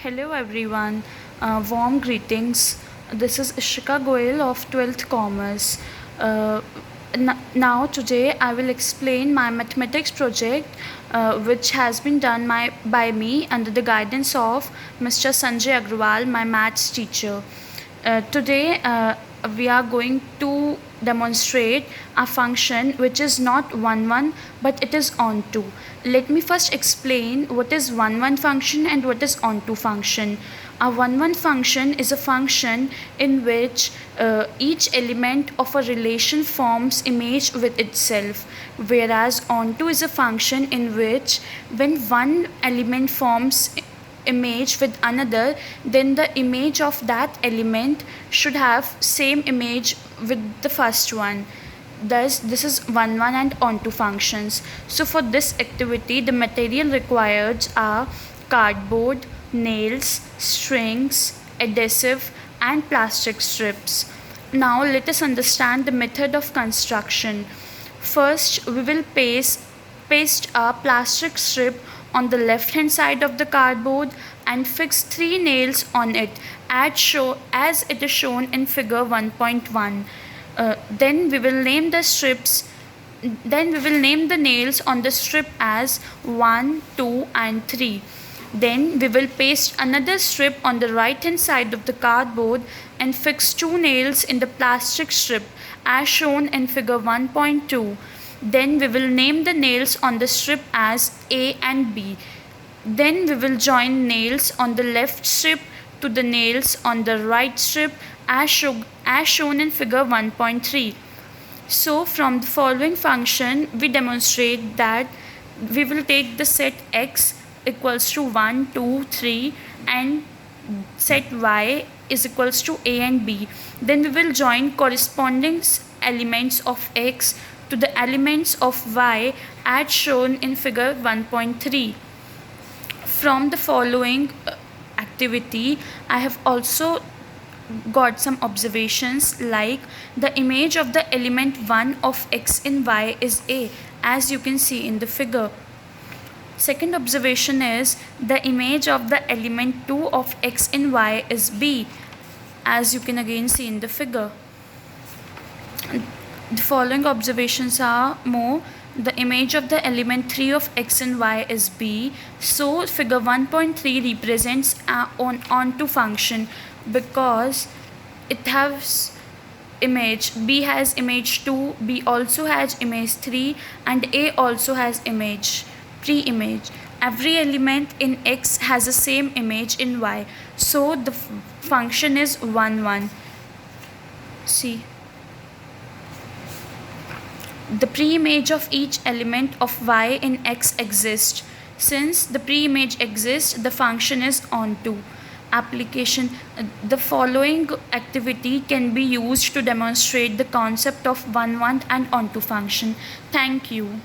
Hello everyone, warm greetings. This is Ishika Goyal of 12th Commerce. Uh, Now today I will explain my mathematics project which has been done by me under the guidance of Mr. Sanjay Agrawal, my maths teacher. Today we are going to demonstrate a function which is not 1 1 but it is onto. Let me first explain what is 1 1 function and what is onto function. A 1 1 function is a function in which each element of a relation forms image with itself, whereas onto is a function in which when one element forms image with another, then the image of that element should have same image with the first one. Thus this is 1 1 and onto functions. So for this activity the material required are cardboard, nails, strings, adhesive and plastic strips. Now let us understand the method of construction. First we will paste a plastic strip on the left hand side of the cardboard and fix 3 nails on it as it is shown in figure 1.1. Then we will name the nails on the strip as 1, 2 and 3. Then we will paste another strip on the right hand side of the cardboard and fix 2 nails in the plastic strip as shown in figure 1.2. Then we will name the nails on the strip as A and B. Then we will join nails on the left strip to the nails on the right strip as shown in figure 1.3. So from the following function we demonstrate that we will take the set x equals to 1, 2, 3 and set y is equals to a and b. Then we will join corresponding elements of x to the elements of y as shown in figure 1.3. From the following activity I have also got some observations, like the image of the element 1 of x in y is a, as you can see in the figure. Second observation is the image of the element 2 of x in y is b, as you can again see in the figure. The following observations are more. The image of the element 3 of x and y is b. So figure 1.3 represents an onto function because it has image, b has image 2, b also has image 3 and a also has image, pre-image. Every element in x has the same image in y. So the function is 1 1. See, the pre-image of each element of y in x exists. Since the pre-image exists, the function is onto. Application: the following activity can be used to demonstrate the concept of 1 1 and onto function. Thank you.